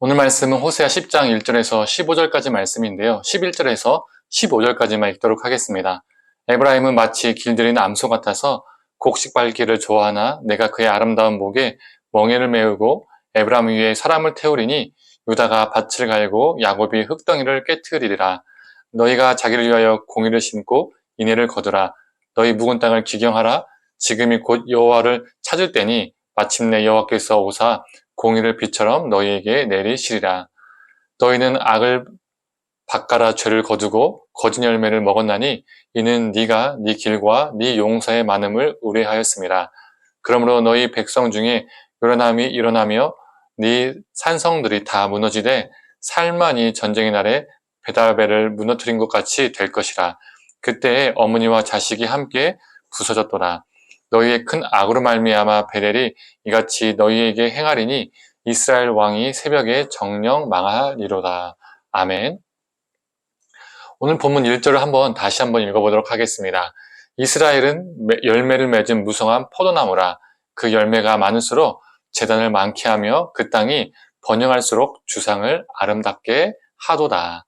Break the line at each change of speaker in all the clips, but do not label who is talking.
오늘 말씀은 호세아 10장 1절에서 15절까지 말씀인데요. 11절에서 15절까지만 읽도록 하겠습니다. 에브라임은 마치 길들인 암소 같아서 곡식 밟기를 좋아하나 내가 그의 아름다운 목에 멍에를 메우고 에브라임 위에 사람을 태우리니 유다가 밭을 갈고 야곱이 흙덩이를 깨트리리라. 너희가 자기를 위하여 공의를 심고 인애를 거두라. 너희 묵은 땅을 기경하라. 지금이 곧 여호와를 찾을 때니 마침내 여호와께서 오사 공의를 비처럼 너희에게 내리시리라. 너희는 악을 밭갈아 죄를 거두고 거짓 열매를 먹었나니 이는 네가 네 길과 네 용사의 많음을 의뢰하였습니다. 그러므로 너희 백성 중에 요란함이 일어나며 네 산성들이 다 무너지되 살만이 전쟁의 날에 베다벨을 무너뜨린 것 같이 될 것이라. 그때에 어머니와 자식이 함께 부서졌도다. 너희의 큰 악으로 말미암아 베델이 이같이 너희에게 행하리니 이스라엘 왕이 새벽에 정령 망하리로다. 아멘. 오늘 본문 1절을 다시 한번 읽어보도록 하겠습니다. 이스라엘은 열매를 맺은 무성한 포도나무라. 그 열매가 많을수록 재단을 많게 하며 그 땅이 번영할수록 주상을 아름답게 하도다.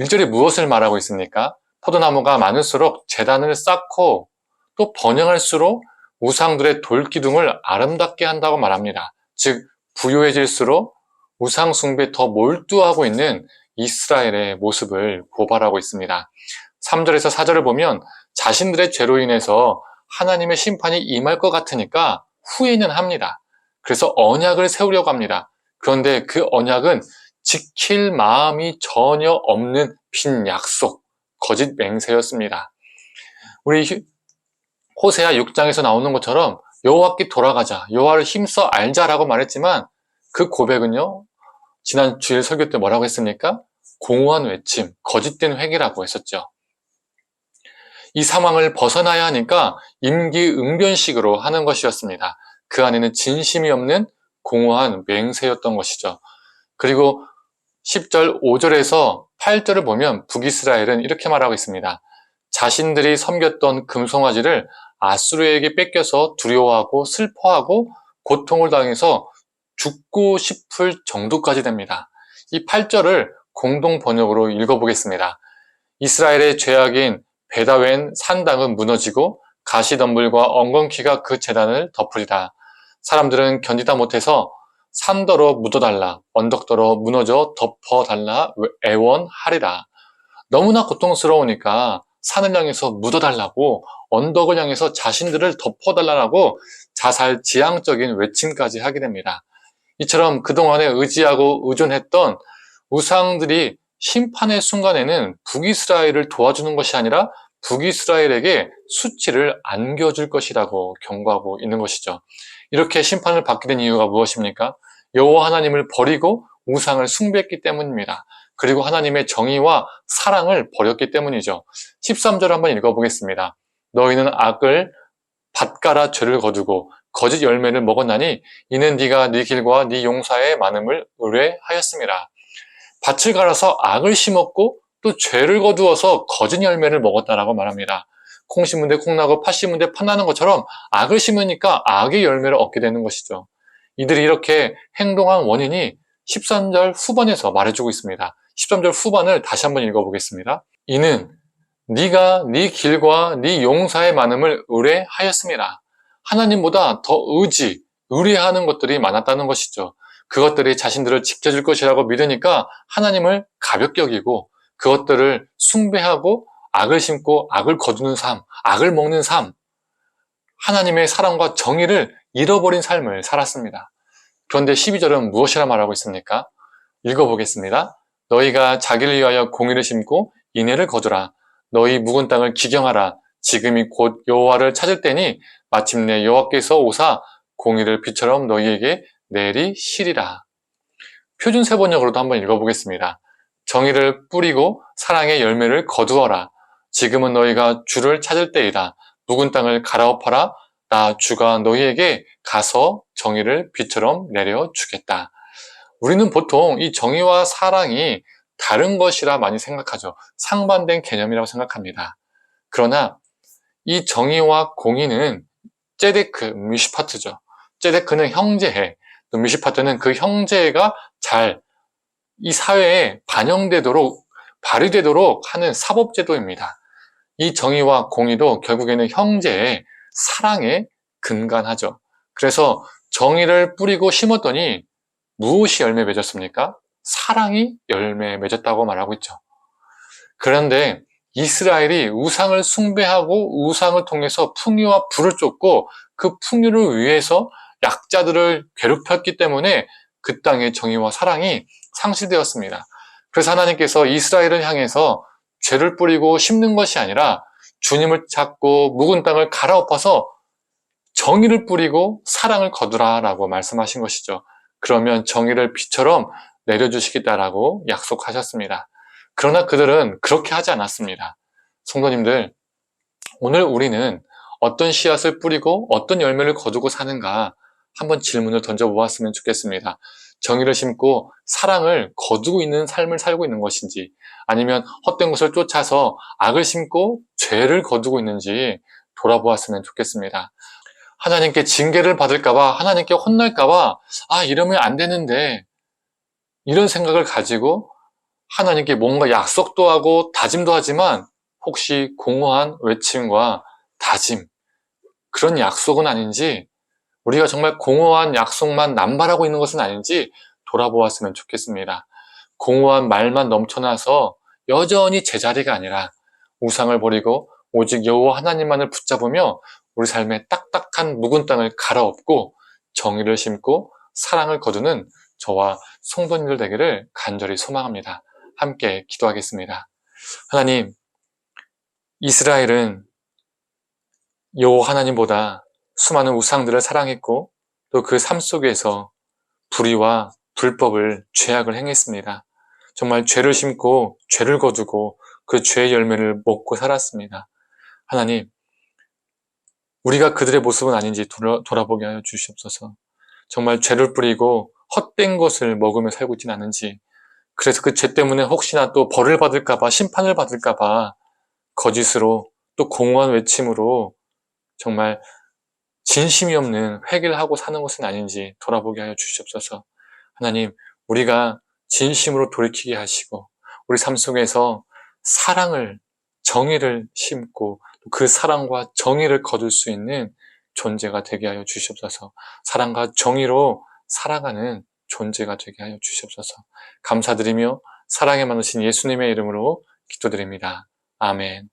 1절이 무엇을 말하고 있습니까? 포도나무가 많을수록 재단을 쌓고 또 번영할수록 우상들의 돌기둥을 아름답게 한다고 말합니다. 즉 부유해질수록 우상 숭배에 더 몰두하고 있는 이스라엘의 모습을 고발하고 있습니다. 3절에서 4절을 보면 자신들의 죄로 인해서 하나님의 심판이 임할 것 같으니까 후회는 합니다. 그래서 언약을 세우려고 합니다. 그런데 그 언약은 지킬 마음이 전혀 없는 빈 약속, 거짓 맹세였습니다. 우리 호세아 6장에서 나오는 것처럼 여호와께 돌아가자, 여호와를 힘써 알자라고 말했지만 그 고백은요, 지난 주일 설교 때 뭐라고 했습니까? 공허한 외침, 거짓된 회개라고 했었죠. 이 상황을 벗어나야 하니까 임기응변식으로 하는 것이었습니다. 그 안에는 진심이 없는 공허한 맹세였던 것이죠. 그리고 10절, 5절에서 8절을 보면 북이스라엘은 이렇게 말하고 있습니다. 자신들이 섬겼던 금송아지를 아수르에게 뺏겨서 두려워하고 슬퍼하고 고통을 당해서 죽고 싶을 정도까지 됩니다. 이 8절을 공동 번역으로 읽어보겠습니다. 이스라엘의 죄악인 베다웬 산당은 무너지고 가시덤불과 엉겅퀴가 그 재단을 덮으리라. 사람들은 견디다 못해서 산더러 묻어달라, 언덕더러 무너져 덮어달라 애원하리라. 너무나 고통스러우니까 산을 향해서 묻어달라고, 언덕을 향해서 자신들을 덮어달라고 자살지향적인 외침까지 하게 됩니다. 이처럼 그동안에 의지하고 의존했던 우상들이 심판의 순간에는 북이스라엘을 도와주는 것이 아니라 북이스라엘에게 수치를 안겨줄 것이라고 경고하고 있는 것이죠. 이렇게 심판을 받게 된 이유가 무엇입니까? 여호와 하나님을 버리고 우상을 숭배했기 때문입니다. 그리고 하나님의 정의와 사랑을 버렸기 때문이죠. 13절 한번 읽어보겠습니다. 너희는 악을 밭갈아 죄를 거두고 거짓 열매를 먹었나니 이는 네가 네 길과 네 용사의 많음을 의뢰하였습니다. 밭을 갈아서 악을 심었고 또 죄를 거두어서 거짓 열매를 먹었다라고 말합니다. 콩 심은 데 콩나고 팥 심은 데 팥나는 것처럼 악을 심으니까 악의 열매를 얻게 되는 것이죠. 이들이 이렇게 행동한 원인이 13절 후반에서 말해주고 있습니다. 13절 후반을 다시 한번 읽어보겠습니다. 이는 네가 네 길과 네 용사의 많음을 의뢰하였습니다. 하나님보다 더 의뢰하는 것들이 많았다는 것이죠. 그것들이 자신들을 지켜줄 것이라고 믿으니까 하나님을 가볍게 여기고 그것들을 숭배하고 악을 심고 악을 거두는 삶, 악을 먹는 삶, 하나님의 사랑과 정의를 잃어버린 삶을 살았습니다. 그런데 12절은 무엇이라 말하고 있습니까? 읽어보겠습니다. 너희가 자기를 위하여 공의를 심고 인애를 거두라. 너희 묵은 땅을 기경하라. 지금이 곧 여호와를 찾을 때니 마침내 여호와께서 오사 공의를 비처럼 너희에게 내리시리라. 표준 세번역으로도 한번 읽어보겠습니다. 정의를 뿌리고 사랑의 열매를 거두어라. 지금은 너희가 주를 찾을 때이다. 묵은 땅을 갈아엎어라. 나 주가 너희에게 가서 정의를 비처럼 내려주겠다. 우리는 보통 이 정의와 사랑이 다른 것이라 많이 생각하죠. 상반된 개념이라고 생각합니다. 그러나 이 정의와 공의는 째데크, 미슈파트죠. 째데크는 형제해, 또 미시파트는 그 형제가 잘 이 사회에 반영되도록 발휘되도록 하는 사법제도입니다. 이 정의와 공의도 결국에는 형제의 사랑에 근간하죠. 그래서 정의를 뿌리고 심었더니 무엇이 열매 맺었습니까? 사랑이 열매 맺었다고 말하고 있죠. 그런데 이스라엘이 우상을 숭배하고 우상을 통해서 풍요와 부를 쫓고 그 풍요를 위해서 약자들을 괴롭혔기 때문에 그 땅의 정의와 사랑이 상실되었습니다. 그래서 하나님께서 이스라엘을 향해서 죄를 뿌리고 심는 것이 아니라 주님을 찾고 묵은 땅을 갈아엎어서 정의를 뿌리고 사랑을 거두라라고 말씀하신 것이죠. 그러면 정의를 비처럼 내려주시겠다라고 약속하셨습니다. 그러나 그들은 그렇게 하지 않았습니다. 성도님들, 오늘 우리는 어떤 씨앗을 뿌리고 어떤 열매를 거두고 사는가 한번 질문을 던져보았으면 좋겠습니다. 정의를 심고 사랑을 거두고 있는 삶을 살고 있는 것인지, 아니면 헛된 것을 쫓아서 악을 심고 죄를 거두고 있는지 돌아보았으면 좋겠습니다. 하나님께 징계를 받을까봐, 하나님께 혼날까봐, 이러면 안 되는데, 이런 생각을 가지고 하나님께 뭔가 약속도 하고 다짐도 하지만 혹시 공허한 외침과 다짐, 그런 약속은 아닌지, 우리가 정말 공허한 약속만 남발하고 있는 것은 아닌지 돌아보았으면 좋겠습니다. 공허한 말만 넘쳐나서 여전히 제자리가 아니라 우상을 버리고 오직 여호와 하나님만을 붙잡으며 우리 삶의 딱딱한 묵은 땅을 갈아엎고 정의를 심고 사랑을 거두는 저와 성도님들 되기를 간절히 소망합니다. 함께 기도하겠습니다. 하나님, 이스라엘은 여호와 하나님보다 수많은 우상들을 사랑했고 또 그 삶 속에서 불의와 불법을 죄악을 행했습니다. 정말 죄를 심고 죄를 거두고 그 죄의 열매를 먹고 살았습니다. 하나님, 우리가 그들의 모습은 아닌지 돌아보게 하여 주시옵소서. 정말 죄를 뿌리고 헛된 것을 먹으며 살고 있지는 않은지, 그래서 그 죄 때문에 혹시나 또 벌을 받을까봐, 심판을 받을까봐 거짓으로 또 공허한 외침으로 정말 진심이 없는 회개를 하고 사는 것은 아닌지 돌아보게 하여 주시옵소서. 하나님, 우리가 진심으로 돌이키게 하시고 우리 삶 속에서 사랑을, 정의를 심고 그 사랑과 정의를 거둘 수 있는 존재가 되게 하여 주시옵소서. 사랑과 정의로 살아가는 존재가 되게 하여 주시옵소서. 감사드리며 사랑에 많으신 예수님의 이름으로 기도드립니다. 아멘.